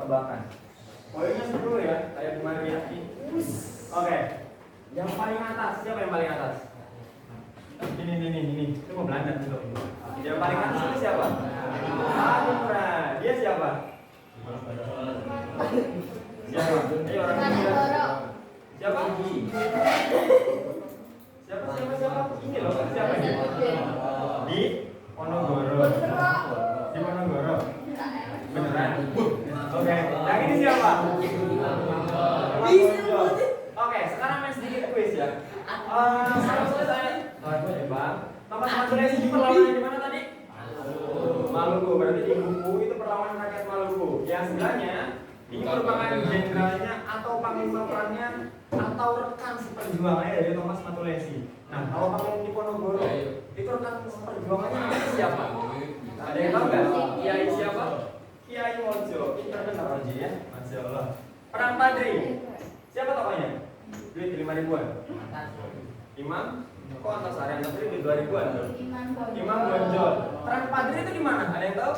tebakan. Poinnya 10 ya, kayak di Mariaki. Oke. Yang paling atas, siapa yang paling atas? Ini. Itu mau Belanda tuh. Yang paling atas itu siapa? Hanura. Dia siapa? Siapa? Ayo orang India. Siapa? Siapa? Ini loh, siapa ini? Di Ponorogo. Di Ponorogo. Beneran? Oke, yang ini siapa? Oke, sekarang main sedikit quiz ya. Sekarang selesai. Bang. Thomas Matulesi di perlawanan di mana tadi? Maluku. Berarti di buku itu perlawanan rakyat Maluku. Yang sebelahnya ini merupakan jenderalnya atau panglima perangnya atau rekan seperjuangannya dari Thomas Matulesi. Nah, kalau panglima Diponegoro itu rekan seperjuangannya siapa? Ada yang tahu nggak? Kiai siapa? Kiai Mojo. Pintar benar Mojo ya, Masya Allah. Perang Padri. Siapa tokohnya? Duit 5 ribuan. Imam? Kok Antasari? Antasari duit 2 ribuan. Imam Bonjol. Perang Padri itu di mana? Ada yang tahu?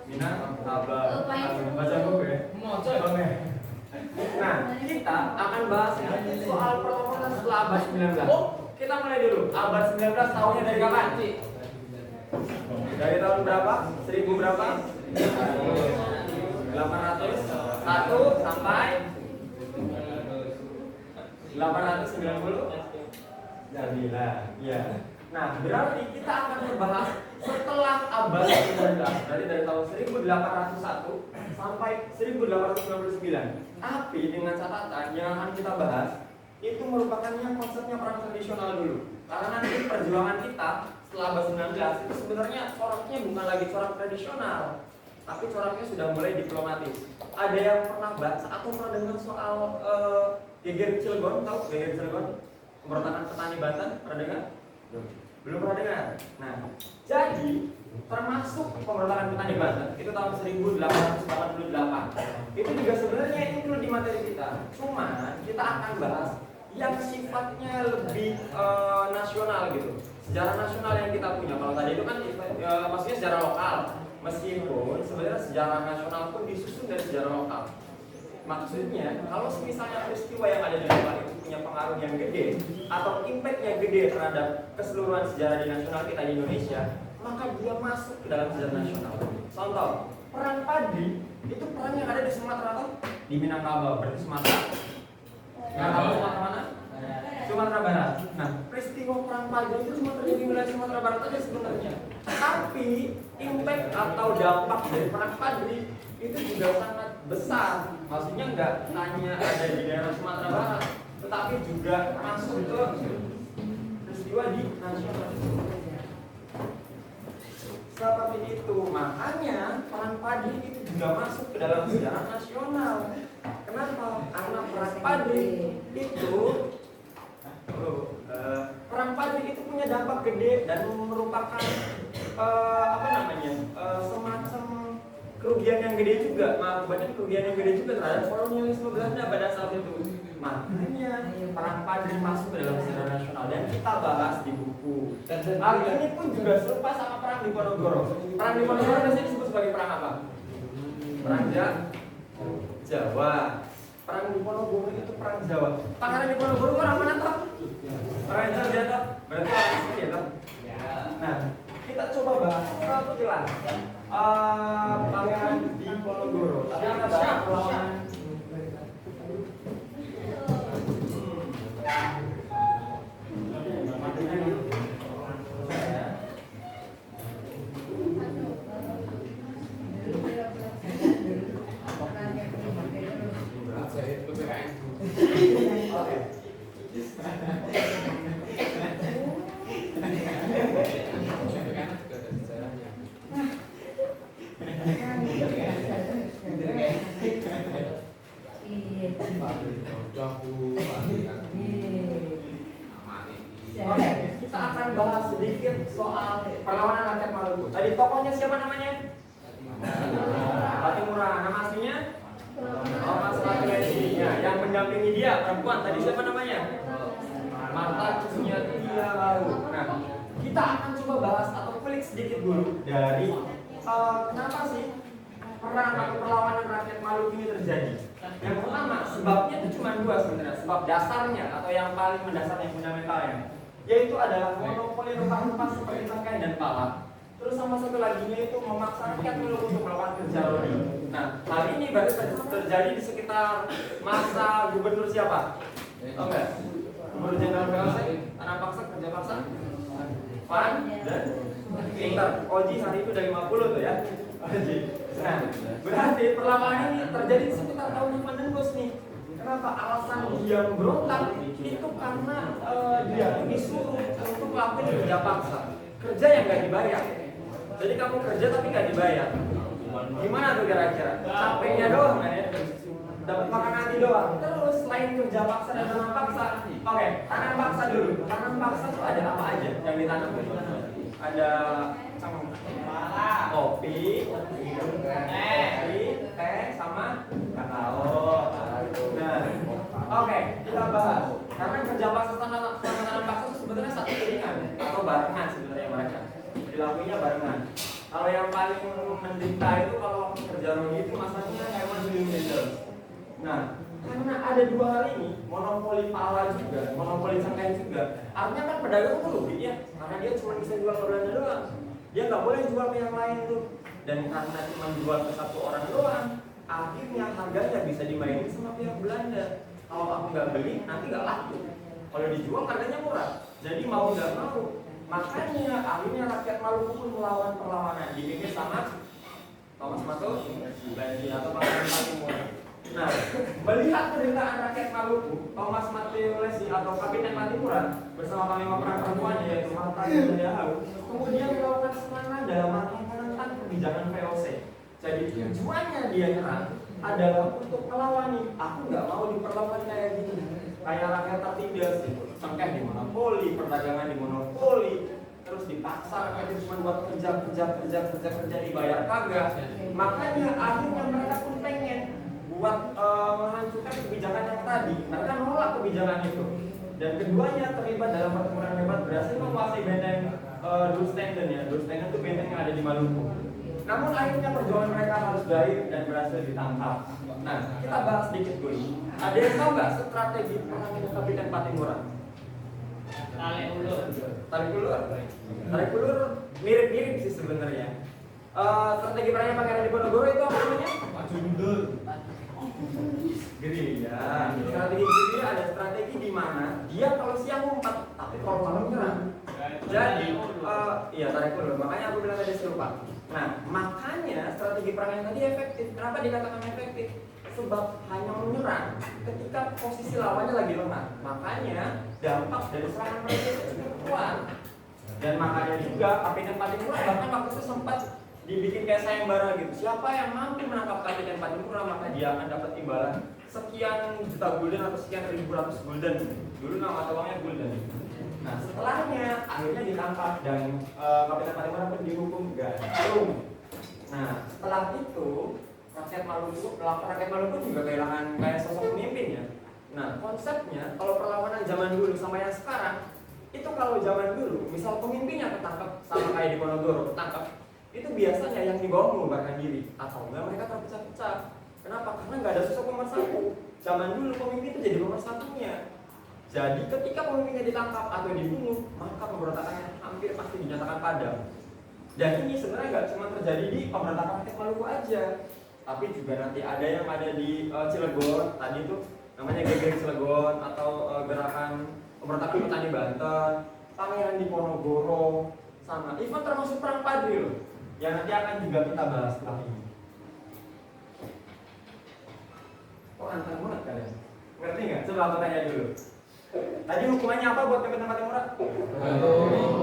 Minangkabau. Baca buku ya? Oke. Nah, kita akan bahas soal perlawanan setelah abad 19. Kita mulai dulu. Abad 19 tahunnya dari kapan? Dari tahun berapa? 1000 berapa? 801 sampai 890. Jadilah, ya. Nah, berarti kita akan membahas setelah abad 19. Berarti dari tahun 1801 sampai 1899. Tapi dengan catatan yang akan kita bahas itu merupakannya konsepnya perang tradisional dulu. Karena nanti perjuangan kita setelah abad 19 itu sebenarnya coraknya bukan lagi corak tradisional, tapi coraknya sudah mulai diplomatis. Ada yang pernah baca atau pernah dengar soal Geger Cilegon? Tahu Geger Cilegon? Pemberontakan petani Banten, pernah dengar? Belum pernah dengar. Nah, jadi termasuk pemberontakan petani Banten itu tahun 1888. Itu juga sebenarnya include di materi kita. Cuma kita akan bahas yang sifatnya lebih nasional gitu. Sejarah nasional yang kita punya. Kalau tadi itu kan maksudnya sejarah lokal. Meskipun sebenarnya sejarah nasional pun disusun dari sejarah lokal. Maksudnya, kalau misalnya peristiwa yang ada di lokal itu punya pengaruh yang gede atau impact yang gede terhadap keseluruhan sejarah di nasional kita di Indonesia, maka dia masuk ke dalam sejarah nasional. Contoh, perang Padri itu perang yang ada di Sumatera atau di Minangkabau, berarti Sumatera. Minangkabau Sumatera mana? Sumatera Barat. Nah, peristiwa perang Padri itu cuma terjadi di wilayah Sumatera Barat aja sebenarnya. Tapi impact atau dampak dari perang Padri itu juga sangat besar. Maksudnya nggak hanya ada di daerah Sumatera Barat, tetapi juga masuk ke peristiwa di nasional. Seperti itu, makanya perang Padri itu juga masuk ke dalam sejarah nasional. Kenapa? Karena perang Padri itu perang Padri itu punya dampak gede dan merupakan semacam kerugian yang gede juga, banyak kerugian yang gede juga terhadap kolonialisme Belanda pada saat itu. Makanya perang Padri masuk ke dalam sejarah nasional dan kita bahas di buku. Hal ini pun juga serupa sama perang Diponegoro. Perang Diponegoro biasanya disebut sebagai perang apa? Perang Jawa. Perang Diponegoro itu perang Jawa. Pangeran Diponegoro orang mana toh? Orang Jawa dia toh? Berarti orang sini ya toh? Nah, kita coba bahas satu kilas. Pangeran Diponegoro. Tapi kita bahas perlawanan. Oke, kita akan bahas sedikit soal perlawanan rakyat Maluku. Tadi tokohnya siapa namanya? Patimura. Nama aslinya? Thomas Matulesi. Yang mendampingi dia perempuan tadi siapa namanya? Marta Cuniatia. Nah, kita akan coba bahas atau klik sedikit dulu dari kenapa sih perang atau perlawanan rakyat Maluku ini terjadi? Yang pertama, sebabnya itu cuma dua sebenarnya. Sebab dasarnya atau yang paling mendasar, yang fundamentalnya, yaitu adalah monopoli rempah-rempah seperti tangkai dan pala. Terus sama satu laginya itu memaksa rakyat Maluku untuk melakukan kerja rodi. Nah, hal ini baru terjadi di sekitar masa gubernur siapa? Tahu nggak? Gubernur Jenderal VOC, tanah paksa, kerja paksa, Pan dan Pintar. Oji hari itu dari 50 tuh ya. Oji. Nah, berarti perlawanan ini terjadi di sekitar tahun yang menembus nih. Kenapa? Alasan dia berontak itu karena dia disuruh untuk melakukan kerja paksa, kerja yang nggak dibayar. Jadi kamu kerja tapi nggak dibayar. Gimana tuh kira-kira? Capeknya doang kan ya? Dapat makan nanti doang. Terus selain kerja paksa dan tanam paksa, oke, tanam paksa dulu. Tanam paksa tuh ada apa aja yang ditanam? Ada kopi, teh, sama kakao. Nah, oke, kita bahas. Karena kerja paksa sama tanam paksa itu sebenarnya satu piringan atau barengan sebenarnya mereka. Dilakuinya barengan. Kalau yang paling menderita itu kalau kerja rodi itu masanya hewan Indonesia. Nah, karena ada dua hal ini, monopoli pala juga, monopoli tangkai juga. Artinya kan pedagang itu rugi ya, karena dia cuma bisa jual ke Belanda doang. Dia nggak boleh jual ke yang lain tuh. Dan karena cuma jual ke satu orang doang, akhirnya harganya bisa dimainin sama pihak Belanda. Kalau aku nggak beli, nanti nggak laku. Kalau dijual harganya murah. Jadi mau nggak mau. Makanya akhirnya rakyat Maluku pun melawan perlawanan dipimpin sama Thomas Mato Bandi atau Pangeran Timur. Nah, melihat penderitaan rakyat Maluku, Thomas Mateo Lesi atau Kapiten Patimura bersama panglima perang perempuannya yaitu Marta Yahau kemudian melakukan serangan dalam rangka menentang kebijakan VOC. Jadi tujuannya dia nyerang adalah untuk melawan nih, aku nggak mau diperlakukan kayak gini, kayak rakyat tertindas, sengkeh di monopoli, perdagangan di monopoli, terus dipaksa rakyat cuma buat kerja dibayar kagak. Makanya akhirnya mereka pun pengen buat menghancurkan kebijakan yang tadi. Mereka menolak kebijakan itu. Dan keduanya terlibat dalam pertempuran hebat, berhasil menguasai benteng Dulstenden ya. Dulstenden itu benteng yang ada di Maluku. Namun akhirnya perjuangan mereka harus berakhir dan berhasil ditangkap. Nah, kita bahas sedikit dulu. Ada yang tahu nggak strategi perang Kapiten Patimura? Tarik ulur mirip-mirip sih sebenarnya. Strategi perangnya Pangeran Diponegoro itu apa namanya? Maju mundur. Gerilya. Strategi gerilya ada strategi di mana dia kalau siang ngumpet, tapi kalau malam nyerang. Jadi, iya tarik ulur. Makanya aku bilang tadi serupa. Nah, makanya strategi perang yang tadi efektif. Kenapa dikatakan efektif? Sebab hanya menyerang ketika posisi lawannya lagi lemah. Makanya dampak dari serangan mereka itu cukup kuat. Dan makanya juga Kapiten Patimura bahkan waktu itu sempat dibikin kayak sayembara gitu. Siapa yang mampu menangkap Kapiten Patimura maka dia akan dapat imbalan sekian juta gulden atau sekian ribu ratus gulden. Dulu nama uangnya gulden. Nah, setelahnya akhirnya ditangkap dan Kapiten Patimura pun dihukum gantung. Nah, setelah itu rakyat Maluku juga kehilangan kayak sosok pemimpin ya. Nah, konsepnya kalau perlawanan zaman dulu sama yang sekarang itu kalau zaman dulu, misal pemimpinnya ketangkap sama kayak di Ponorogo ketangkap, itu biasanya yang di bawah mengubarkan diri atau enggak mereka terpecah-pecah. Kenapa? Karena nggak ada sosok pemersatu. Zaman dulu pemimpin itu jadi pemersatunya. Jadi ketika pemimpinnya ditangkap atau dibunuh, maka pemberontakannya hampir pasti dinyatakan padam. Dan ini sebenarnya nggak cuma terjadi di pemberontakan rakyat Maluku aja, tapi juga nanti ada yang ada di Cilegon, tadi itu namanya Geger Cilegon atau gerakan pemberontakan petani Banten, Pangeran Diponegoro, sama even termasuk perang Padri loh, yang nanti akan juga kita bahas setelah ini. Oh antar banget kalian, ngerti nggak? Coba aku tanya dulu. Tadi hukumannya apa buat Kapiten Patimura?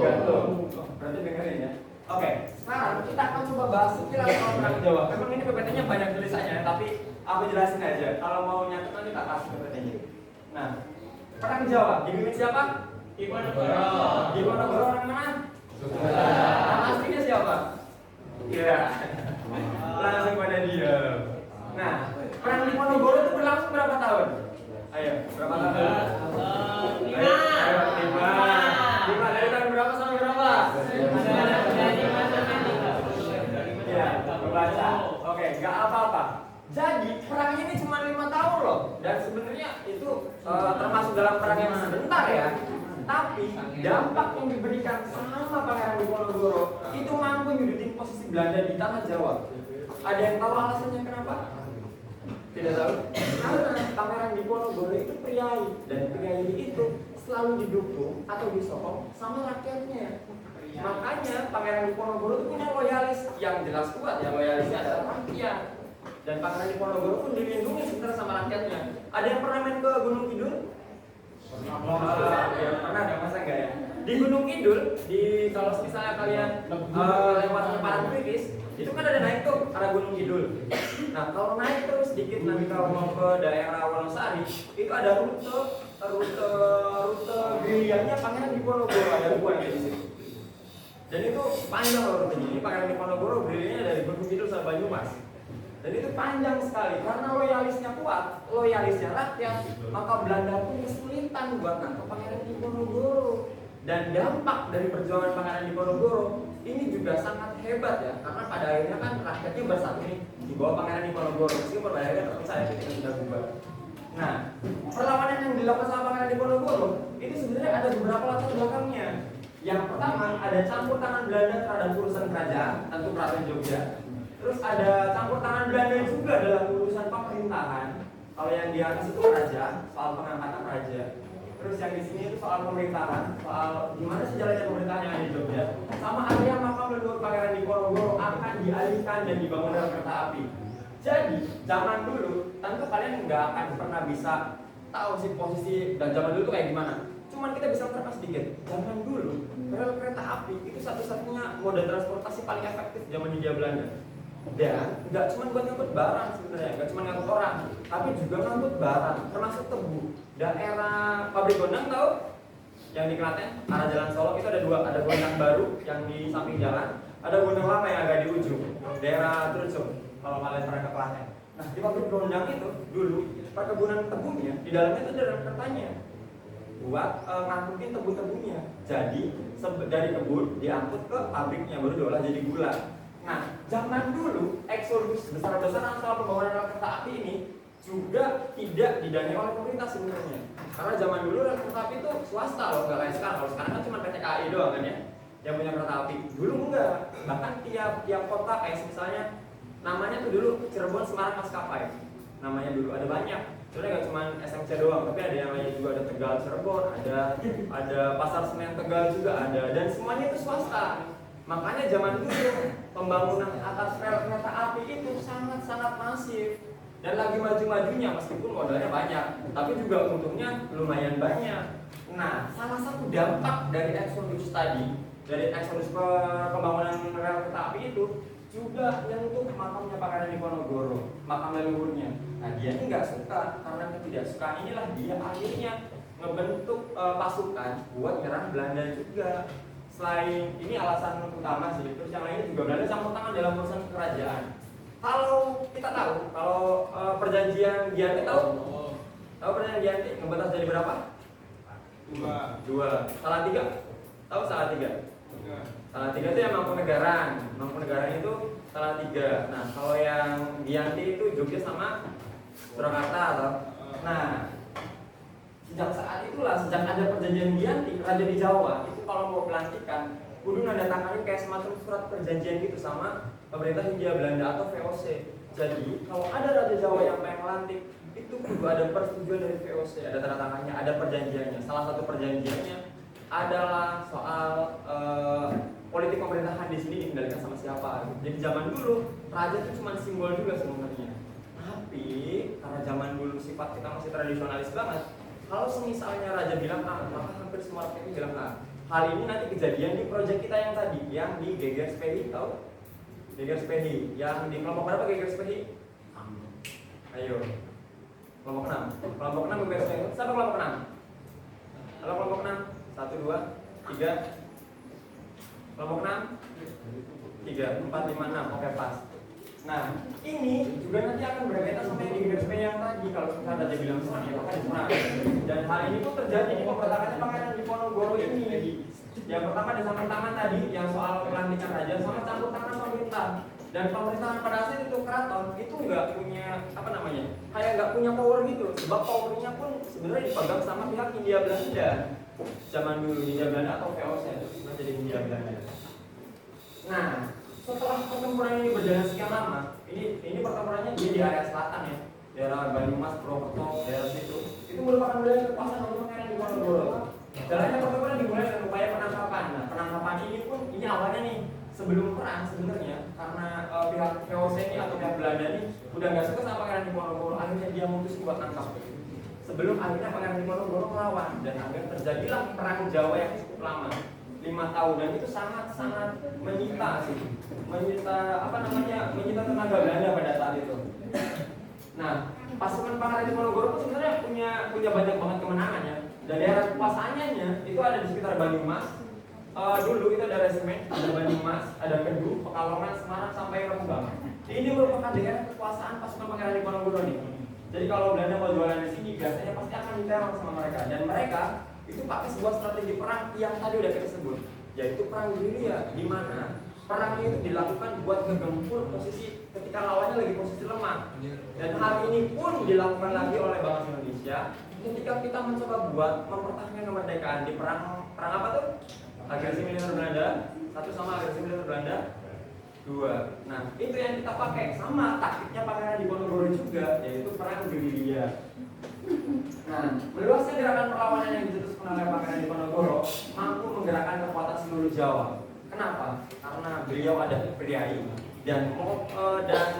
Gantung. Berarti dengerin ya. Oke, sekarang kita akan coba bahas sekilas soal perang Jawa. Memang ini PPT-nya banyak tulisannya, tapi aku jelasin aja. Kalau mau nyatet nanti tak kasih PPT-nya. Nah, perang Jawa dipimpin siapa? Diponegoro. Diponegoro orang mana? Nama aslinya siapa? Iya. Langsung pada dia. Nah, perang Diponegoro itu berlangsung berapa tahun? Ayo, berapa tahun? 5. Ayo, 5 dari tahun berapa sampai berapa? Ya, membaca. Oke, nggak apa? Jadi perang ini cuma 5 tahun loh, dan sebenarnya itu termasuk dalam perang yang sebentar ya. Tapi dampak yang diberikan sama Pangeran Diponegoro itu mampu nyudutin posisi Belanda di tanah Jawa. Ada yang tahu alasannya kenapa? Tidak tahu? Karena Pangeran Diponegoro itu priai, dan priai itu selalu didukung atau disokong sama rakyatnya. Makanya Pangeran Diponegoro itu punya loyalis yang jelas kuat, yang loyalisnya adalah rakyat. Dan Pangeran Diponegoro pun dilindungi sebenarnya sama rakyatnya. Ada yang pernah main ke Gunung Kidul? Ya, pernah, ada masa enggak ya? Di Gunung Kidul, kalau misalnya kalian lewat Parang Kritis, itu kan ada naik tuh arah Gunung Kidul. Nah, kalau naik terus sedikit nanti kalau mau ke daerah Wonosari, itu ada rute gerilya Pangeran Diponegoro, ada 2 di situ. Dan itu panjang loh rutenya. Ini Pangeran Diponegoro gerilyanya dari Gunung Kidul sampai Banyumas. Dan itu panjang sekali karena loyalisnya kuat, loyalisnya rakyat, maka Belanda pun kesulitan buat nangkep Pangeran Diponegoro. Dan dampak dari perjuangan Pangeran Diponegoro ini juga sangat hebat ya, karena pada akhirnya kan rakyatnya bersatu nih di bawah Pangeran Diponegoro, meskipun pada akhirnya terpisah ya ketika sudah bubar. Nah, perlawanan yang dilakukan sama Pangeran Diponegoro itu sebenarnya ada beberapa latar belakangnya. Yang pertama ada campur tangan Belanda terhadap urusan kerajaan, tentu Keraton Jogja. Terus ada campur tangan Belanda juga dalam urusan pemerintahan. Kalau yang di atas itu raja, soal pengangkatan raja. Terus yang di sini itu soal pemerintahan, soal gimana sih jalannya pemerintahan yang ada di Jogja. Sama ada yang makam leluhur Pangeran Diponegoro akan dialihkan dan dibangun rel kereta api. Jadi zaman dulu, tentu kalian nggak akan pernah bisa tahu sih posisi dan zaman dulu tuh kayak gimana. Cuman kita bisa terpas sedikit. Zaman dulu rel kereta api itu satu-satunya moda transportasi paling efektif zaman Hindia Belanda. Dan nggak cuma buat ngangkut barang sebenarnya, nggak cuma ngangkut orang, tapi juga ngangkut barang, termasuk tebu. Daerah pabrik gondang tahu? Yang di Klaten, arah Jalan Solo itu ada gondang baru yang di samping jalan, ada gondang lama yang agak di ujung, daerah Trucum. Kalau kalian pernah ke Klaten. Nah di pabrik gondang itu dulu perkebunan tebunya di dalamnya itu ada kertanya buat ngangkutin tebu-tebunya. Jadi dari kebun diangkut ke pabriknya baru diolah jadi gula. Nah, zaman dulu eksodus besar-besaran soal pembangunan rel kereta api ini juga tidak didanai oleh pemerintah sebenarnya. Karena zaman dulu rel kereta api itu swasta loh, nggak kayak sekarang. Kalau sekarang kan cuma PT KAI doang kan ya yang punya kereta api. Dulu enggak. Bahkan tiap kota kayak misalnya namanya tuh dulu Cirebon Semarang Maskapai. Namanya dulu ada banyak. Sebenarnya nggak cuma SMC doang, tapi ada yang lainnya juga, ada Tegal Cirebon, ada Pasar Senen Tegal juga ada, dan semuanya itu swasta. Makanya zaman dulu pembangunan atas rel kereta api itu sangat-sangat masif dan lagi maju-majunya meskipun modalnya banyak, tapi juga untungnya lumayan banyak. Nah, salah satu dampak dari eksodus tadi, dari eksodus pembangunan rel kereta api itu juga nyentuh makamnya Pangeran Diponegoro, makam leluhurnya. Nah, dia ini nggak suka, karena ketidaksukaan inilah dia akhirnya ngebentuk pasukan buat nyerang Belanda juga. Selain ini alasan utama sih, terus yang lainnya juga Belanda campur tangan dalam urusan kerajaan. Kalau kita tahu, kalau perjanjian Giyanti tahu perjanjian Giyanti ngebatas dari berapa? 2. Salah 3? Tahu salah 3? Salah 3 itu yang Mangkunegaran itu salah 3. Nah, kalau yang Giyanti itu Jogja sama Surakarta atau. Nah, sejak saat itulah, sejak ada perjanjian Giyanti, raja di Jawa itu kalau mau pelantikan kudu nandatanganin kayak semacam surat perjanjian gitu sama pemerintah Hindia Belanda atau VOC. Jadi kalau ada raja Jawa yang pengen melantik, itu kudu ada persetujuan dari VOC, ada tanda tangannya, ada perjanjiannya. Salah satu perjanjiannya adalah soal politik pemerintahan di sini dikendalikan sama siapa. Jadi zaman dulu raja itu cuma simbol juga sebenarnya. Tapi karena zaman dulu sifat kita masih tradisionalis banget, kalau misalnya raja bilang A, maka hampir semua rakyat bilang A. Hal ini nanti kejadian di proyek kita yang tadi, yang di Geger Spedi, tahu? Geger Spedi, yang di kelompok berapa Geger Spedi? Ayo, kelompok 6. Kelompok 6 Geger Spedi, siapa kelompok 6? Halo kelompok 6, 1, 2, 3. Kelompok 6? 3, 4, 5, 6, oke pas. Nah, ini juga nanti akan berkaitan sama yang di Geger Spedi yang tadi. Kalau misalnya raja bilang serang, ya maka diserang. Dan hal ini pun terjadi di pemberontakannya Pangeran Diponegoro ini. Yang pertama ada campur tangan tadi, yang soal pelantikan raja, sama campur tangan pemerintah. Dan pemerintahan pada saat itu keraton itu nggak punya apa namanya, kayak nggak punya power gitu, sebab powernya pun sebenarnya dipegang sama pihak Hindia Belanda zaman dulu. Hindia Belanda atau VOC itu sebenarnya jadi Hindia Belanda. Nah, setelah pertempuran ini berjalan sekian lama, ini pertempurannya di area selatan ya, daerah Banyumas, Purwokerto, daerah situ. Itu merupakan wilayah kekuasaan Romawi Pangeran Diponegoro. Jalannya pertempuran dimulai dengan upaya penangkapan. Nah, penangkapan ini pun ini awalnya nih sebelum perang sebenarnya, karena pihak VOC ini atau pihak Belanda ini udah nggak suka sama Pangeran Diponegoro, akhirnya dia memutuskan buat tangkap. Sebelum akhirnya Pangeran Diponegoro melawan dan akhirnya terjadilah perang Jawa yang cukup lama, 5 tahun, dan itu sangat menyita menyita tenaga Belanda pada saat itu. Nah, pasukan Pangeran Diponegoro pun sebenarnya punya banyak banget kemenangan ya. Dan daerah kekuasaannya itu ada di sekitar Banyumas. Dulu itu ada Resimen, ada Banyumas, ada Kedung, Pekalongan, Semarang sampai Rembang. Ini merupakan daerah kekuasaan pasukan Pangeran Diponegoro nih. Jadi kalau Belanda mau jualan di sini, biasanya pasti akan diteror sama mereka. Dan mereka itu pakai sebuah strategi perang yang tadi udah kita sebut, yaitu perang gerilya, di mana perang itu dilakukan buat ngegempur posisi ketika lawannya lagi posisi lemah. Dan hal ini pun dilakukan lagi oleh bangsa Indonesia ketika kita mencoba buat mempertahankan kemerdekaan di perang apa tuh? Agresi militer Belanda, satu sama agresi militer Belanda, 2. Nah, itu yang kita pakai sama taktiknya Pangeran Diponegoro juga, yaitu perang gerilya. Nah, meluasnya gerakan perlawanan yang dicetuskan oleh Pangeran Diponegoro mampu menggerakkan kekuatan seluruh Jawa. Kenapa? Karena beliau ada priai dan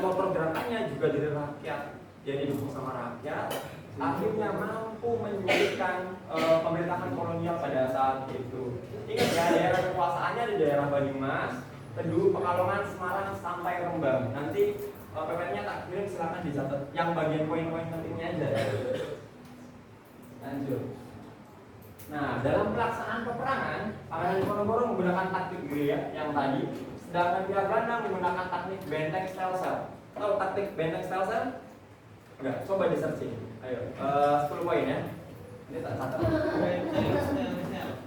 motor gerakannya juga dari rakyat, dia didukung sama rakyat. Akhirnya mampu menyulitkan pemerintahan kolonial pada saat itu. Ingat ya, daerah kekuasaannya di daerah Banyumas, Kedung, Pekalongan, Semarang sampai Rembang. Nanti PPT-nya tak kirim, silakan dicatat. Yang bagian poin-poin pentingnya aja. Lanjut. Nah, dalam pelaksanaan peperangan, Pangeran Diponegoro menggunakan taktik gerilya yang tadi, sedangkan pihak Belanda menggunakan taktik benteng stelsel. Tahu taktik benteng stelsel? Enggak, coba di searching. Ayo, 10 poin ya. Ini tak catat.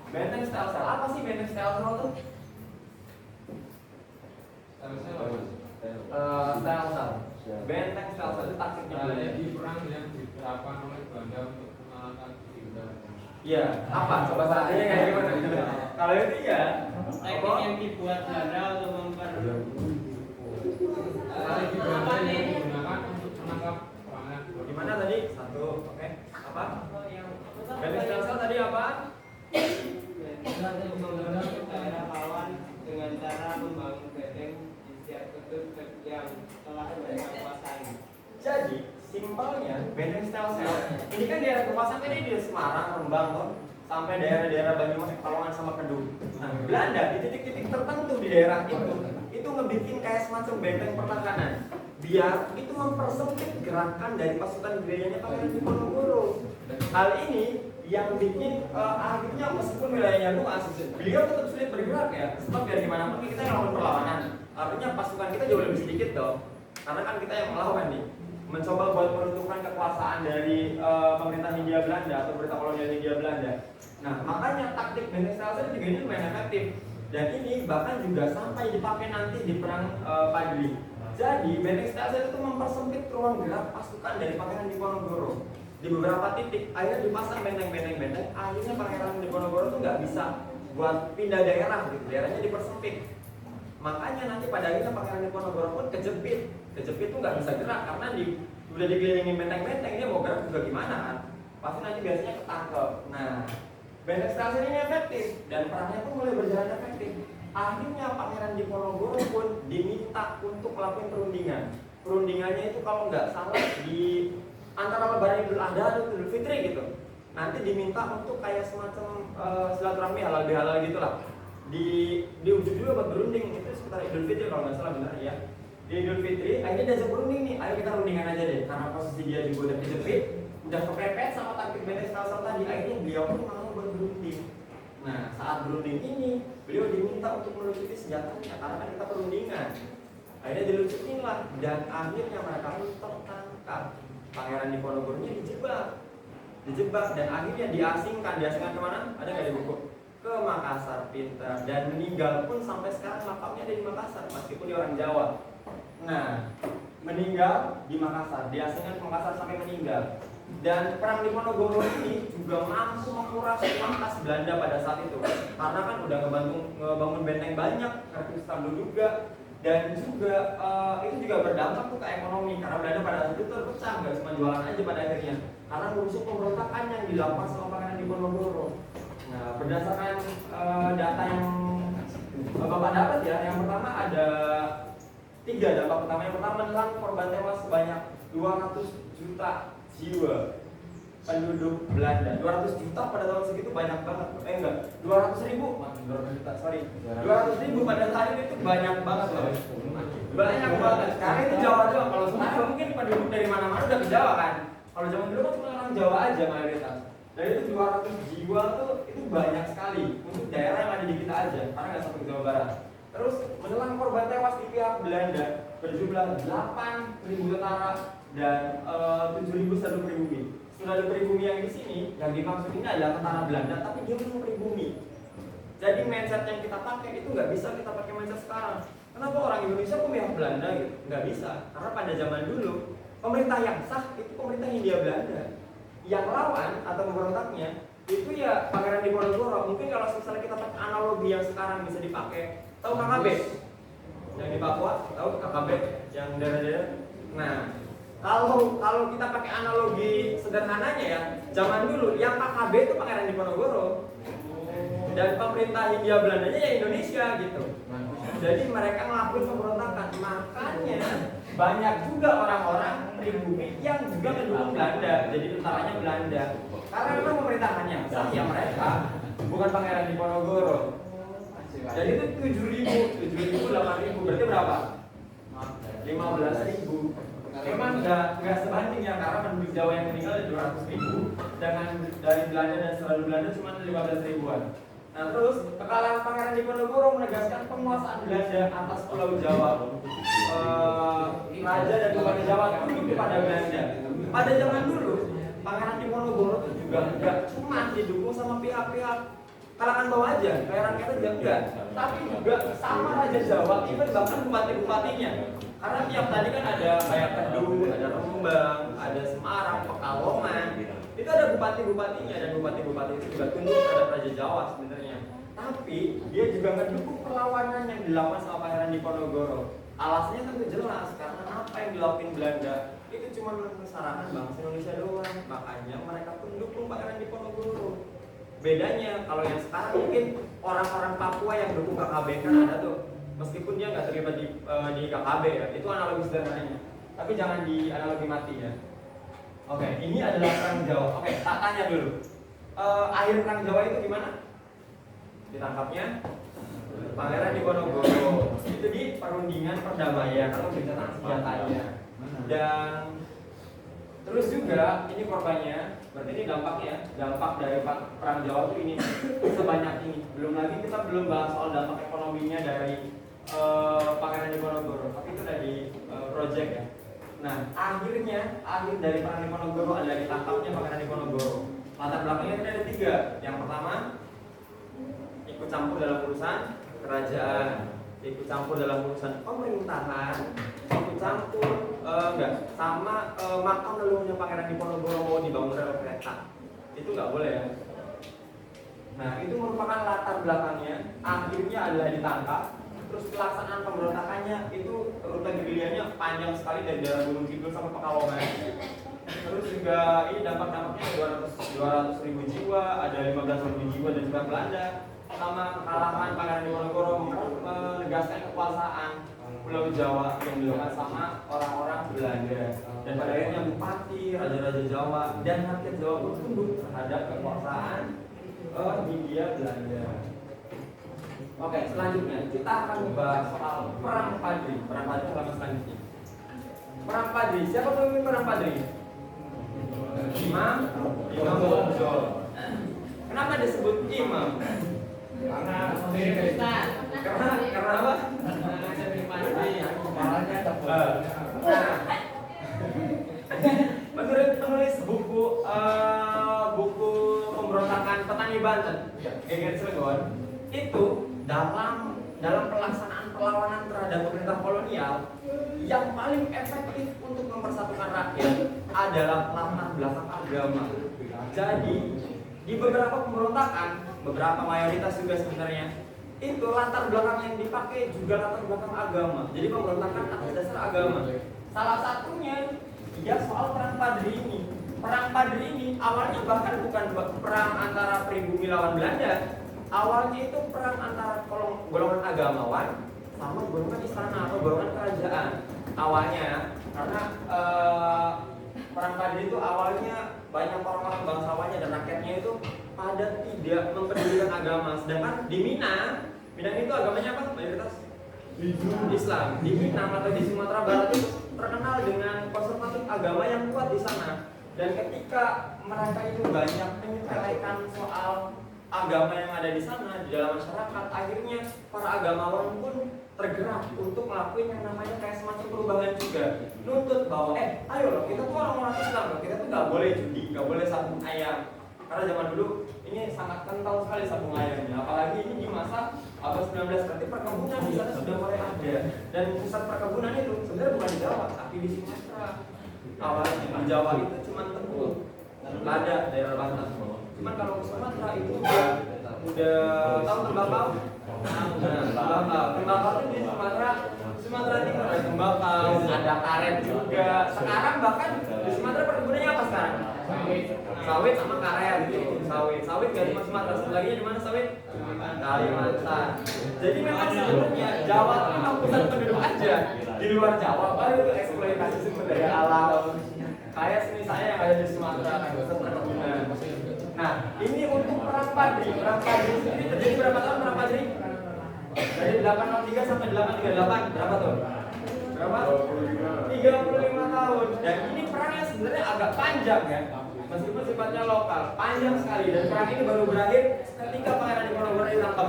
Benteng stelsel. Apa sih benteng stelsel itu? Stelsel. Benteng stelsel itu taktiknya Belanda. Di perang yang diterapkan oleh Belanda untuk mengalahkan Hindia. Iya, apa? Coba saatnya kayak gimana? Kalau itu ya, teknik yang dibuat Belanda untuk Apa nih? Digunakan untuk menangkap serangan. Gimana tadi? 1, oke. Apa? Benteng stelsel tadi apa? daerah lawan dengan cara membangun benteng di setiap kutub yang telah mereka kuasai. Jadi, simpelnya benteng stelsel ini kan daerah kekuasaan ini di Semarang, Rembang tuh, sampai daerah-daerah Banyumas, Pekalongan sama Kedung. Nah, Belanda di titik-titik tertentu di daerah itu ngebikin kayak semacam benteng pertahanan biar itu mempersempit gerakan dari pasukan gerilyanya Pangeran Diponegoro. Hal ini yang bikin akhirnya meskipun wilayahnya luas, beliau tetap sulit bergerak ya. Sebab biar gimana pun kita yang melakukan perlawanan, artinya pasukan kita jauh lebih sedikit dong. Karena kan kita yang melawan nih, mencoba buat meruntuhkan kekuasaan dari pemerintah Hindia Belanda atau pemerintah kolonial Hindia Belanda. Nah, makanya taktik benteng stelsel juga ini lumayan efektif. Dan ini bahkan juga sampai dipakai nanti di perang Padli. Jadi benteng stelsel itu mempersempit ruang gerak pasukan dari Pangeran Diponegoro. Di beberapa titik akhirnya dipasang benteng-benteng, akhirnya Pangeran Diponegoro tuh nggak bisa buat pindah daerah gitu, daerahnya dipersempit. Makanya nanti pada akhirnya Pangeran Diponegoro pun kejepit tuh nggak bisa gerak karena udah dikelilingin benteng-benteng, dia mau gerak juga gimana kan? Pasti nanti biasanya ketangkep. Nah, benteng stelsel ini efektif dan perangnya pun mulai berjalan efektif. Akhirnya Pangeran Diponegoro pun diminta untuk melakukan perundingan. Perundingannya itu kalau nggak salah di antara Lebaran Idul Adha dan Idul Fitri gitu. Nanti diminta untuk kayak semacam silaturahmi halal bihalal gitulah. Di ujung juga buat berunding itu sekitar Idul Fitri kalau nggak salah, benar ya. Di Idul Fitri akhirnya diajak berunding nih, ayo kita rundingan aja deh. Karena posisi dia juga udah kejepit, udah kepepet sama taktik benteng stelsel tadi, akhirnya beliau pun mau buat berunding. Nah, saat berunding ini beliau diminta untuk melucuti senjatanya karena kan kita perundingan. Akhirnya dilucutin lah dan akhirnya mereka pun tertangkap. Pangeran Diponegoro-nya dijebak dan akhirnya diasingkan kemana? Ada nggak di buku? Ke Makassar, pintar, dan meninggal pun sampai sekarang makamnya ada di Makassar meskipun dia orang Jawa. Nah, meninggal di Makassar, diasingkan ke Makassar sampai meninggal. Dan perang Diponegoro ini juga mampu menguras uang kas Belanda pada saat itu, karena kan udah ngebangun benteng banyak, kartu Istanbul juga, dan juga itu juga berdampak tuh ke ekonomi, karena Belanda pada saat itu terpecah, nggak cuma jualan aja pada akhirnya, karena musuh pemberontakan yang dilakukan sama Pangeran Diponegoro. Nah, berdasarkan data yang Bapak dapat ya, yang pertama ada 3 dampak pertama. Yang pertama menelan korban tewas sebanyak 200 juta jiwa penduduk Belanda. 200 juta pada tahun segitu banyak banget. Enggak, 200 ribu, 200 juta, sorry. 200 ribu pada saat itu banyak banget loh. Banyak banget. Karena itu Jawa doang. Kalau sekarang mungkin penduduk dari mana-mana udah ke Jawa kan. Kalau zaman dulu kan cuma orang Jawa aja mayoritas. Dari itu 200 jiwa tuh itu banyak sekali untuk daerah yang ada di kita aja, karena nggak sampai Jawa Barat. Terus menelan korban tewas di pihak Belanda berjumlah 8.000 tentara dan 7.000 serdadu pribumi. Serdadu pribumi yang di sini, yang dimaksud ini adalah tentara Belanda, tapi dia bukan pribumi. Jadi mindset yang kita pakai itu nggak bisa kita pakai mindset sekarang. Kenapa orang Indonesia pihak Belanda gitu? Nggak bisa, karena pada zaman dulu pemerintah yang sah itu pemerintah Hindia Belanda. Yang lawan atau pemberontaknya itu ya Pangeran Diponegoro. Mungkin kalau misalnya kita pakai analogi yang sekarang bisa dipakai, tahu KKB yang di Papua, tahu KKB yang daerah-daerah. Nah, kalau kita pakai analogi sederhananya ya, zaman dulu yang KKB itu Pangeran Diponegoro dan pemerintah Hindia Belandanya ya Indonesia gitu. Jadi mereka ngelakuin pemberontakan, makanya banyak juga orang-orang pribumi yang juga mendukung Belanda, jadi tentaranya Belanda. Karena memang pemerintahannya sah ya mereka, bukan Pangeran Diponegoro. Jadi itu 7.000, 8.000, berarti berapa? 15.000. Memang nggak sebanding ya, karena penduduk Jawa yang meninggal ada 200.000, dengan dari Belanda dan selalu Belanda cuma 15.000-an. Nah terus kekalahan Pangeran Diponegoro menegaskan penguasaan Belanda atas Pulau Jawa. Raja dan Bupati Jawa tunduk kepada Belanda. Pada zaman dulu Pangeran Diponegoro itu juga nggak cuma didukung sama pihak-pihak kalangan bawah aja, kayak rakyat aja enggak, tapi juga sama Raja Jawa, even bahkan bupati-bupatinya. Karena tiap tadi kan ada kayak Kedung, ada Rembang, ada Semarang, Pekalongan. Itu ada bupati-bupatinya, dan bupati-bupati itu juga tunduk terhadap Raja Jawa sebenarnya. Tapi dia juga mendukung perlawanan yang dilakukan sama Pangeran Diponegoro. Alasannya tentu jelas, karena apa yang dilakukan Belanda itu cuma mensyaratkan bangsa Indonesia doang. Makanya mereka tunduk ke Pangeran Diponegoro. Bedanya kalau yang sekarang mungkin orang-orang Papua yang dukung KKB kan ada tuh, meskipun dia nggak terlibat di KKB ya, itu analogi sederhananya. Tapi jangan di analogi mati ya. Oke, ini adalah perang Jawa. Oke, tak tanya dulu. Akhir perang Jawa itu gimana? Ditangkapnya Pangeran Diponegoro. Itu di perundingan perdamaian atau gencatan senjatanya. Dan terus juga ini korbannya, berarti ini dampaknya, dampak dari perang Jawa itu ini sebanyak ini. Belum lagi kita belum bahas soal dampak ekonominya dari Pangeran Diponegoro, tapi itu dari project ya. Nah, akhir dari perang Diponegoro adalah ditangkapnya Pangeran Diponegoro. Latar belakangnya itu ada 3. Yang pertama, ikut campur dalam urusan kerajaan, ikut campur dalam urusan pemerintahan, ikut campur sama makam leluhurnya Pangeran Diponegoro mau dibangun rel kereta. Itu nggak boleh ya. Nah, itu merupakan latar belakangnya. Akhirnya adalah ditangkap. Terus pelaksanaan pemberontakannya itu rute gerilyanya panjang sekali dari daerah Gunung Kidul sampai Pekalongan. Terus juga ini dampak-dampaknya 200.000 jiwa, ada 15.000 jiwa dan juga Belanda. Sama kekalahan Pangeran Diponegoro menegaskan kekuasaan Pulau Jawa yang dilakukan sama orang-orang Belanda. Dan pada akhirnya bupati, raja-raja Jawa dan rakyat Jawa pun tunduk terhadap kekuasaan Hindia Belanda. Oke, selanjutnya kita akan membahas soal Perang Padri. Perang Padri selama selanjutnya. Perang Padri, siapa pemimpin Perang Padri? Imam Bonjol. Kenapa disebut Imam? Karena apa? Menurut penulis buku pemberontakan petani Banten, Geger Cilegon, itu dalam pelaksanaan perlawanan terhadap pemerintah kolonial yang paling efektif untuk mempersatukan rakyat adalah latar belakang agama. Jadi di beberapa pemberontakan, beberapa mayoritas juga sebenarnya itu latar belakang yang dipakai juga latar belakang agama. Jadi pemberontakan atas dasar agama. Salah satunya ya soal perang Padri ini. Perang Padri ini awalnya bahkan bukan perang antara pribumi lawan Belanda. Awalnya itu perang antara golongan agamawan sama golongan istana atau golongan kerajaan. Awalnya karena perang Padri itu awalnya banyak orang-orang bangsawannya dan rakyatnya itu pada tidak mempedulikan agama. Sedangkan di Minang itu agamanya apa? Mayoritas Islam. Di Minang atau di Sumatera Barat itu terkenal dengan konservatif agama yang kuat di sana. Dan ketika mereka itu banyak menyepelekan soal agama yang ada di sana di dalam masyarakat, akhirnya para agamawan pun tergerak untuk melakukan yang namanya kayak semacam perubahan juga, nuntut bahwa ayo loh, kita tuh orang-orang Islam loh, kita tuh nggak boleh judi, nggak boleh sabung ayam, karena zaman dulu ini sangat kental sekali sabung ayamnya, apalagi ini di masa abad 19, berarti perkebunan di sana sudah mulai ada, dan pusat perkebunan itu sebenarnya bukan di Jawa tapi di Sumatera. Awalnya di Jawa itu cuma Tengkul, Lada, daerah Banten. Cuman kalau ke Sumatera itu udah tahu tembakau. Nah, tembakau itu di Sumatera Timur ada tembakau, ada karet juga. Sekarang bahkan di Sumatera perkebunannya apa sekarang? Sawit sama karet gitu. Sawit gak cuma Sumatera, satu lagi di mana sawit? Kalimantan. Jadi memang sebenarnya Jawa itu memang pusat penduduk aja. Di luar Jawa baru itu eksploitasi sumber daya alam. Kayak sini saya yang ada di Sumatera kan pusat perkebunan. Nah, ini untuk perang Padri. Perang Padri sendiri terjadi berapa tahun perang Padri? Dari 803 sampai 838. Berapa tuh? Berapa? 35 tahun. Dan ini perangnya sebenarnya agak panjang ya. Meskipun sifatnya lokal, panjang sekali. Dan perang ini baru berakhir ketika Pangeran Diponegoro ditangkap.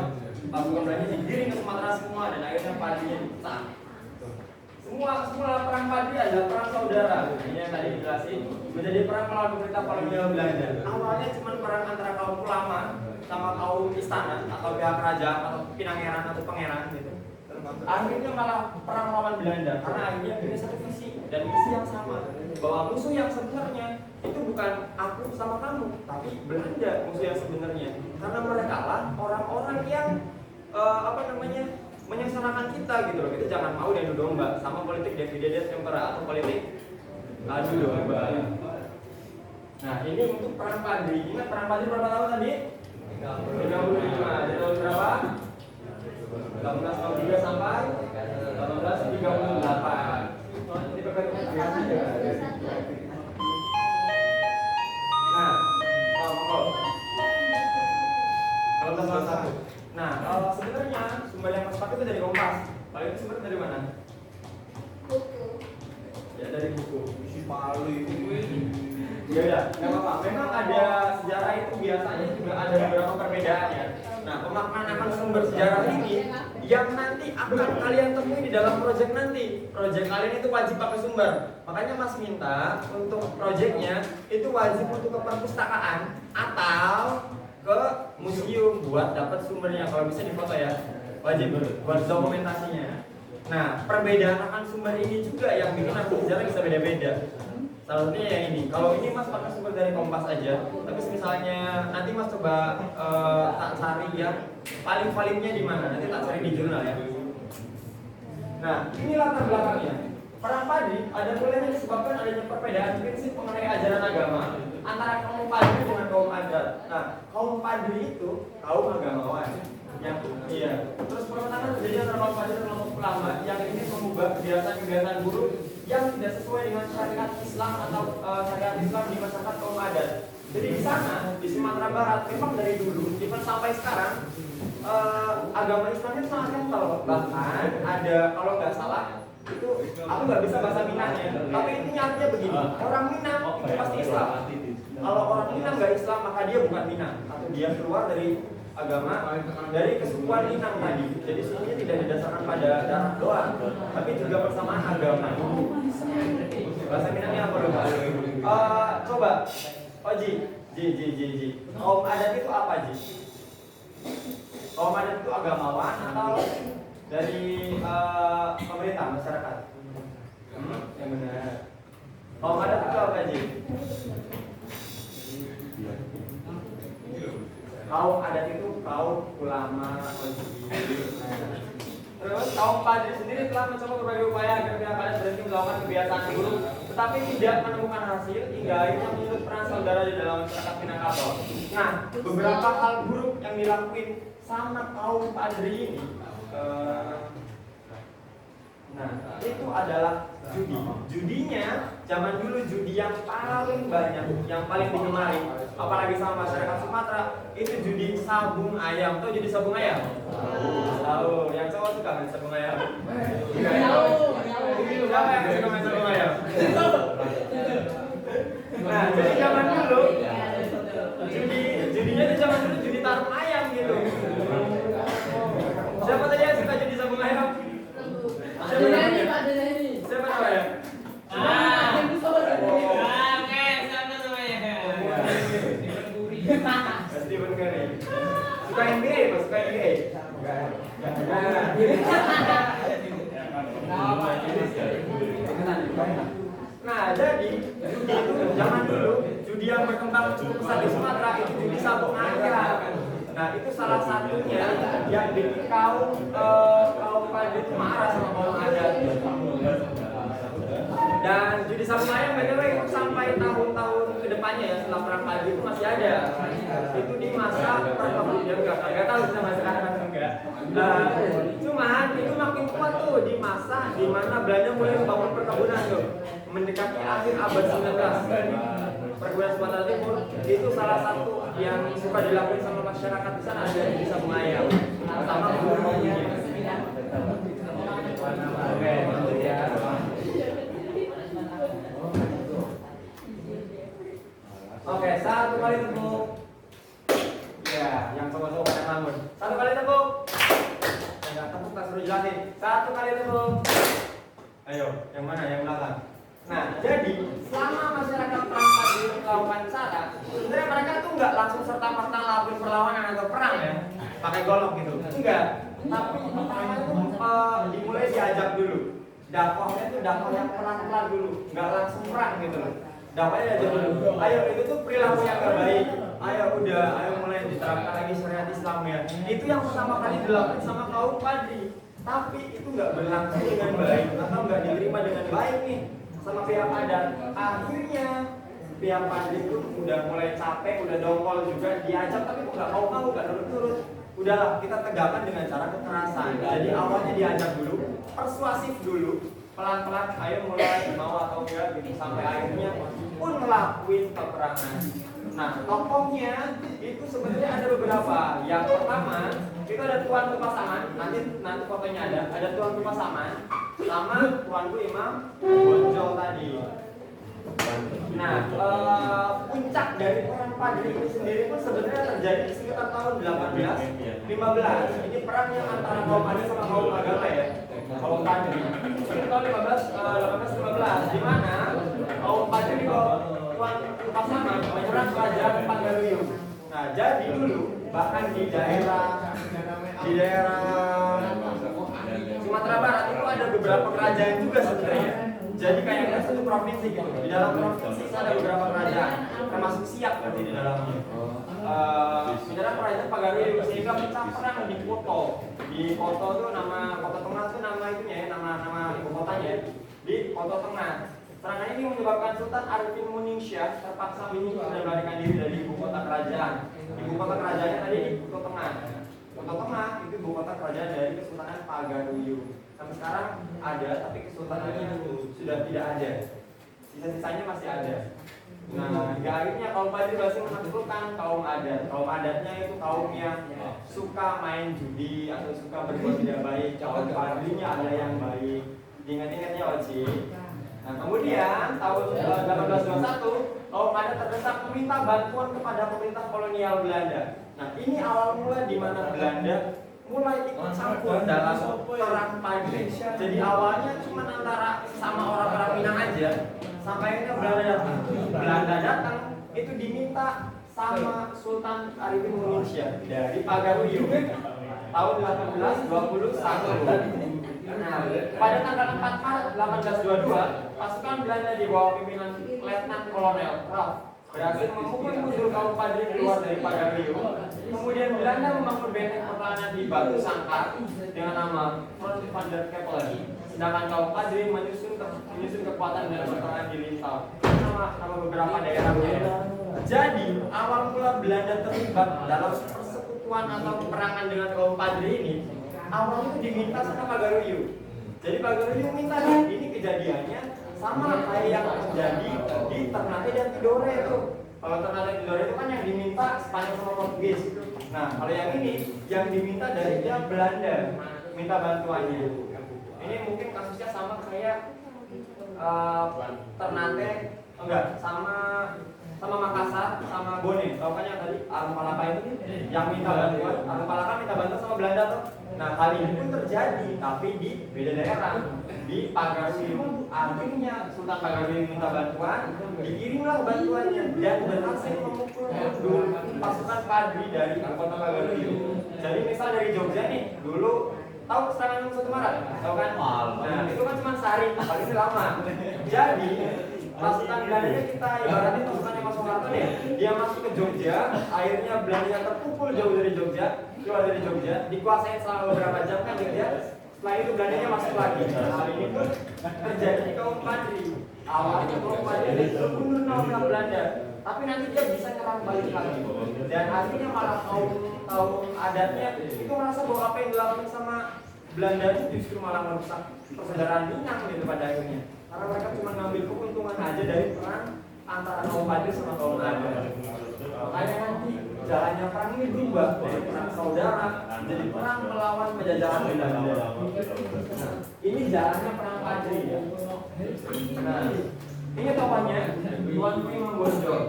Pasukan Belanda digiring ke Sumatera semua dan akhirnya Padrinya dipecah. Semua perang Padri adalah perang saudara. Ini yang tadi dijelasin, menjadi perang melawan pemerintah kolonial Belanda. Awalnya cuma perang antara kaum ulama sama kaum istana atau pihak kerajaan atau pinangeran atau pangeran gitu. Akhirnya malah perang melawan Belanda karena akhirnya punya satu visi dan misi yang sama, bahwa musuh yang sebenarnya itu bukan aku sama kamu, tapi Belanda musuh yang sebenarnya. Karena mereka lah orang-orang yang menyengsarakan kita gitu loh. Kita jangan mau diadu domba sama politik dividend tempera atau politik adu domba. Nah, ini untuk perang Padri. Ingat perang Padri berapa tahun tadi? 35. Dari tahun berapa? 1803 sampai 1838. Nah, Nah, sebenarnya sumber yang masuk itu dari Kompas. Kalau itu sumber dari mana? Buku. Ya dari buku. Isi palu itu. Ya udah, nggak apa-apa. Memang ada sejarah itu biasanya juga ada beberapa perbedaannya. Nah, pemaknaan akan sumber sejarah ini yang nanti akan kalian temui di dalam proyek nanti. Proyek kalian itu wajib pakai sumber. Makanya Mas minta untuk proyeknya itu wajib untuk ke perpustakaan atau ke museum buat dapat sumbernya. Kalau bisa difoto ya, wajib buat dokumentasinya. Nah, perbedaan akan sumber ini juga yang bikin akun sejarah bisa beda-beda. Salah satunya yang ini. Kalau ini Mas pakai sumber dari Kompas aja. Tapi misalnya nanti Mas coba tak cari yang paling validnya di mana. Nanti tak cari di jurnal ya. Nah, ini latar belakangnya. Perang Padri ada mulanya disebabkan adanya perbedaan prinsip mengenai ajaran agama antara kaum Padri dengan kaum adat. Nah, kaum Padri itu kaum agamawan yang terus pertentangan terjadi antara kaum Padri dan kelompok ulama yang ingin mengubah kebiasaan-kebiasaan buruk yang tidak sesuai dengan syariat Islam atau syariat Islam di masyarakat kaum adat. Jadi di sana di Sumatera Barat memang dari dulu, even sampai sekarang agama Islamnya sangat kental. Bahkan ada kalau nggak salah itu aku nggak bisa bahasa Minangnya, tapi intinya artinya begini: orang Minang pasti Islam. Kalau orang Minang nggak Islam maka dia bukan Minang atau dia keluar dari agama dari kesukuan Minang tadi. Jadi semuanya tidak didasarkan pada darah doang, tapi juga persamaan agama. Bahasa Minangnya apa dong? Coba, Ji. Kaum adat itu apa Ji? Kaum adat itu agamawan atau dari pemerintah masyarakat? benar. Kaum adat itu apa sih? Kaum adat itu kaum ulama, terus kaum padri sendiri telah mencoba berbagai upaya agar pihak adat berhenti melakukan kebiasaan buruk, tetapi tidak menemukan hasil hingga akhirnya menyulut peran saudara di dalam masyarakat Minangkabau. Nah, beberapa hal buruk yang dilakuin sama kaum padri ini, nah itu adalah judi. Judinya zaman dulu judi yang paling banyak, yang paling digemari, apalagi sama masyarakat Sumatera, itu judi sabung ayam. Tahu judi sabung ayam? Tahu. Yang cowok suka main sabung ayam? Siapa yang suka main sabung ayam? Nah, jadi zaman dulu judinya itu zaman dulu judi taruh ayam gitu. Siapa tadi yang suka judi sabung ayam? Siapa namanya? Siapa namanya? Stephen Curry. Suka NBA, Mas? Suka NBA? Nah, jadi judi itu zaman dulu, judi yang berkembang cukup besar di Sumatera itu judi sabung ayam. Nah, itu salah satunya yang bikin kaum padri itu marah sama kaum adat. Dan judi sabung ayam btw itu sampai tahun-tahun kedepannya ya, setelah perang Padri itu masih ada. Itu di masa perkebunan, enggak tahu sama sekarang atau enggak. Cuman itu makin kuat tuh di masa di mana Belanda mulai membangun perkebunan tuh, mendekati akhir abad 19. Perkebunan Sumatera Timur itu salah satu yang suka dilakukan sama masyarakat di sana, ada judi sabung ayam sama burungnya. Oke, ya. Oke, satu kali tepuk. Ya, yang cowok-cowok pada bangun. Satu kali tepuk. Enggak tepuk, tak suruh jelasin. Satu kali tepuk. Ayo, yang mana? Yang belakang. Nah, jadi selama masyarakat perang Padri melakukan cara, sebenarnya mereka tuh nggak langsung serta-merta lakuin perlawanan atau perang ya, pakai golok gitu. Enggak. Tapi pertama itu dimulai diajak dulu. Dakwahnya tuh dakwah yang pelan-pelan dulu, nggak langsung perang gitu loh. Dakwahnya aja dulu. Ayo, itu tuh perilaku yang nggak baik. Ayo mulai diterapkan lagi syariat Islam ya. Itu yang pertama kali dilakukan sama kaum Padri. Tapi itu nggak berlangsung dengan baik atau nggak diterima dengan baik nih sama pihak adat. Akhirnya pihak Padri pun udah mulai capek, udah dongkol juga, diajak tapi kok nggak mau, nggak nurut-nurut. Udahlah, kita tegakkan dengan cara kekerasan. Jadi awalnya diajak dulu, persuasif dulu, pelan-pelan, ayo mulai mau atau enggak gitu, sampai akhirnya pun ngelakuin peperangan. Nah, tokohnya itu sebenarnya ada beberapa. Yang pertama itu ada Tuanku Pasaman, nanti fotonya ada Tuanku Pasaman sama Tuanku Imam Bonjol tadi. Nah, puncak dari perang Padri ini sendiri pun sebenarnya terjadi di sekitar tahun 1815. Ini perang yang antara kaum adat sama kaum agama ya, kaum Padri. Ini tahun 1815, di mana kaum Padri di Tuanku Pasaman menyerang kerajaan Pagaluyu. Nah, jadi dulu bahkan di daerah Sumatera Barat itu ada beberapa kerajaan juga sebenarnya. Jadi kayaknya satu provinsi gitu. Di dalam provinsi itu ada beberapa kerajaan, termasuk Siak berarti di dalamnya. Menyerang kerajaan Pagaluyu sehingga pecah perang di Koto. Di Koto itu nama Koto Tengah itu nama itunya ya, nama ibu kotanya di Koto Tengah. Serangan ini menyebabkan Sultan Arifin Muningsyah terpaksa menyingkir dan melarikan diri dari ibu kota kerajaan. Ibu kota kerajaannya tadi di Koto Tengah. Koto Tengah itu ibu kota kerajaan dari Kesultanan Pagaluyu. Sampai sekarang ada, tapi kesultanannya sudah tidak ada. Sisa-sisanya masih ada. Nah, hingga akhirnya kaum Padri berhasil menaklukkan kaum adat. Kaum adatnya itu kaum yang suka main judi atau suka berbuat tidak baik. Kaum Padrinya ada yang baik. Ingat-ingatnya Oci. Nah, kemudian tahun 1821 kaum adat terdesak meminta bantuan kepada pemerintah kolonial Belanda. Nah, ini awal mula di mana Belanda mulai ikut campur dalam perang Padri. Jadi awalnya cuma antara sama orang-orang Minang aja, sampai akhirnya Belanda datang itu diminta sama Sultan Arifin Muningsyah dari Pagaluyu tahun 1821. Nah, pada tanggal 4 Maret 1822, pasukan Belanda di bawah pimpinan Letnan Kolonel Ralph berhasil memukul mundur kaum Padri keluar dari Pagario. Kemudian Belanda membangun benteng pertahanan di Batu Sangkar dengan nama Front van der Capelle. Sedangkan kaum Padri menyusun kekuatan dan berperang di Lintau. Nama beberapa daerahnya. Jadi awal mula Belanda terlibat dalam persekutuan atau peperangan dengan kaum Padri ini awalnya itu diminta sama Pagario. Jadi Pagario minta ini kejadiannya sama kayak yang terjadi di Ternate dan Tidore itu. Kalau Ternate dan Tidore itu kan yang diminta Spanyol sama Portugis. Nah, kalau yang ini yang diminta dari dia Belanda, minta bantuannya. Ini mungkin kasusnya sama kayak Ternate, enggak, sama Makassar, sama Bone. Tahu kan yang tadi Arung Palaka itu yang minta bantuan, Arung Palaka minta bantuan sama Belanda tuh. Nah, kali ini pun terjadi, tapi di beda daerah. Di Pagario, akhirnya Sultan Pagario minta bantuan, dikirimlah bantuannya dan berhasil memukul mundur pasukan Padri dari kota Pagario. Jadi misal dari Jogja nih, dulu tahu serangan 1 Maret? Tahu kan? Nah, itu kan cuma sehari, paling lama. Jadi pasukan Belandanya kita ibaratnya pasukannya Mas Soeharto nih, dia masuk ke Jogja, akhirnya Belanda terpukul jauh dari Jogja, keluar dari Jogja, dikuasain selama beberapa jam kan Jogja. Setelah itu Belandanya masuk lagi. Hal ini pun terjadi di kaum Padri. Awalnya kaum Padri mundur ke Belanda, tapi nanti dia bisa nyerang balik lagi. Dan akhirnya malah kaum adatnya itu merasa bahwa apa yang dilakukan sama Belanda itu justru malah merusak persaudaraan Minang gitu pada akhirnya. Karena mereka cuma ngambil keuntungan aja dari perang antara kaum Padri sama kaum adat. Makanya nanti jalannya perang ini berubah dari perang saudara menjadi perang melawan penjajahan Belanda. Nah, ini jalannya perang Padri ya. Nah, ini tokohnya Tuanku Imam Bonjol.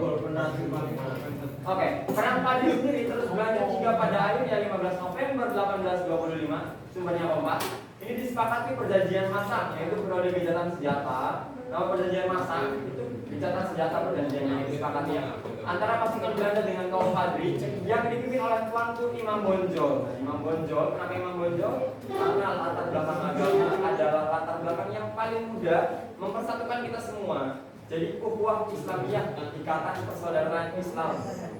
Oke, perang Padri sendiri terus berlanjut hingga pada akhirnya 15 November 1825. Sumbernya keempat. Ini disepakati perjanjian Masak, yaitu periode gencatan senjata. Nama perjanjian Masak itu gencatan senjata perjanjiannya yang disepakati ya, antara pasukan Belanda dengan kaum Padri yang dipimpin oleh Tuanku Imam Bonjol. Imam Bonjol, kenapa Imam Bonjol? Karena latar belakang agama adalah latar belakang yang paling mudah mempersatukan kita semua. Jadi ukhuwah Islamiyah, ikatan persaudaraan Islam.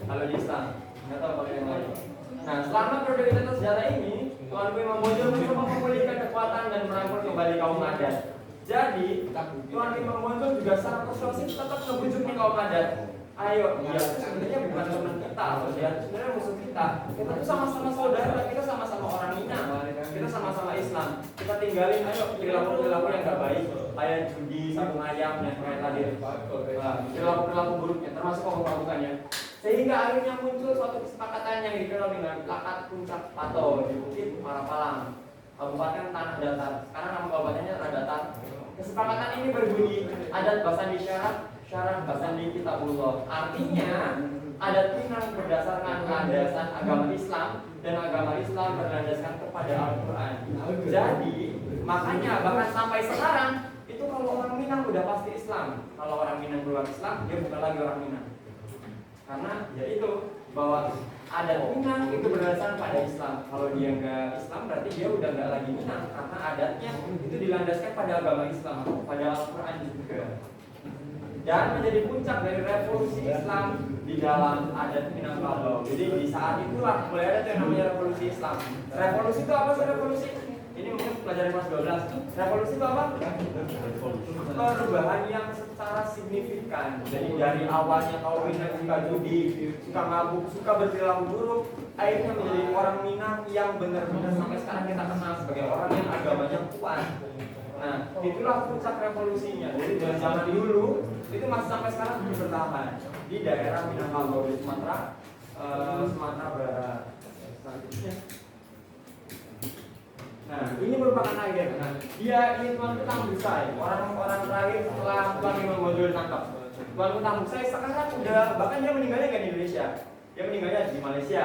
Kalau di Islam, nggak tahu kalau yang lain. Nah, selama periode gencatan senjata ini, Tuanku Imam Bonjol mencoba memulihkan kekuatan dan merangkul kembali kaum adat. Jadi, Tuan Imam Bonjol juga secara persuasif tetap ngebujuk nih kaum adat. Ayo, dia sebenarnya bukan teman kita, atau dia sebenarnya musuh kita. Kita tuh sama-sama saudara, kita sama-sama orang Minang, kita sama-sama Islam. Kita tinggalin, ayo perilaku-perilaku yang gak baik, kayak judi, sabung ayam, dan kayak tadi. Perilaku-perilaku buruknya, termasuk pembuka-bukanya. Sehingga akhirnya muncul suatu kesepakatan yang dikenal dengan Lakat Puncak Pato di Bukit Marapalang, Kabupaten Tanah Datar. Sekarang nama kabupatennya Tanah Datar. Kesepakatan ini berbunyi adat Basandi syarat Basandi Kitabullah. Artinya adat Minang berdasarkan landasan agama Islam dan agama Islam berlandaskan kepada Al-Quran. Jadi makanya bahkan sampai sekarang itu kalau orang Minang udah pasti Islam. Kalau orang Minang keluar Islam, dia bukan lagi orang Minang. Karena ya itu bahwa adat Minang itu berdasarkan pada Islam. Kalau dia nggak Islam berarti dia udah nggak lagi Minang karena adatnya itu dilandaskan pada agama Islam, pada Al-Quran juga. Dan menjadi puncak dari revolusi Islam di dalam adat Minangkabau. Jadi di saat itulah mulai ada yang namanya revolusi Islam. Revolusi itu apa sih revolusi? Ini mungkin pelajaran kelas 12. Revolusi itu apa? Perubahan yang secara signifikan. Jadi dari awalnya kaum Minang suka judi, suka mabuk, suka berperilaku buruk, akhirnya menjadi orang Minang yang benar-benar sampai sekarang kita kenal sebagai orang yang agamanya kuat. Nah, itulah puncak revolusinya. Jadi dari zaman dulu itu masih sampai sekarang masih bertahan di daerah Minangkabau di Sumatera Barat. Selanjutnya. Nah, ini merupakan akhir. Nah, dia ini Tuanku Tambusai, orang terakhir setelah Tuan Imam Bonjol ditangkap. Tuanku Tambusai sekarang udah, bahkan dia meninggalnya nggak di Indonesia, dia meninggalnya di Malaysia.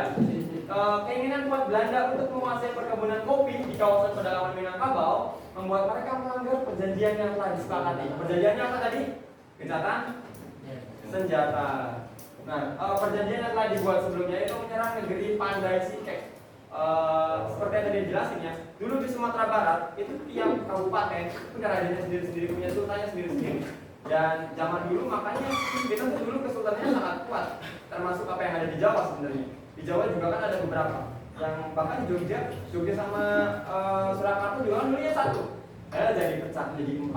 Keinginan kuat Belanda untuk menguasai perkebunan kopi di kawasan pedalaman Minangkabau membuat mereka melanggar perjanjian yang telah disepakati. Perjanjiannya apa tadi? Gencatan senjata. Nah, perjanjian yang telah dibuat sebelumnya itu menyerang negeri Pandai Sike. seperti yang tadi dijelasin ya, dulu di Sumatera Barat itu tiap kabupaten itu punya rajanya sendiri-sendiri, punya sultannya sendiri-sendiri. Dan zaman dulu makanya kita tuh dulu kesultanannya sangat kuat, termasuk apa yang ada di Jawa sebenarnya. Di Jawa juga kan ada beberapa, yang bahkan Jogja sama Surakarta juga kan dulunya satu, jadi pecah jadi 4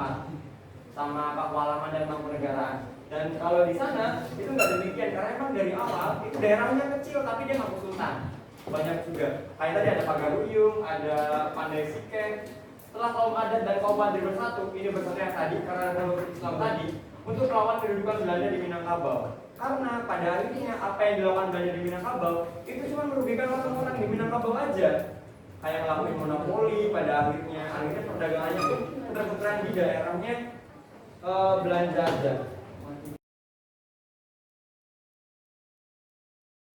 sama Pakualaman dan Mangkunegaran. Dan kalau di sana itu nggak demikian, karena emang dari awal itu daerahnya kecil tapi dia ngaku sultan. Banyak juga. Kayak tadi ada Pagaruyung, ada Pandai Sike. Setelah kaum adat dan kaum Mandri bersatu, ini bersatu yang tadi karena revolusi Islam tadi untuk melawan kedudukan Belanda di Minangkabau. Karena pada akhirnya apa yang dilakukan Belanda di Minangkabau itu cuma merugikan orang-orang di Minangkabau aja. Kayak ngelakuin monopoli, pada akhirnya perdagangannya pun putar-putaran di daerahnya Belanda aja.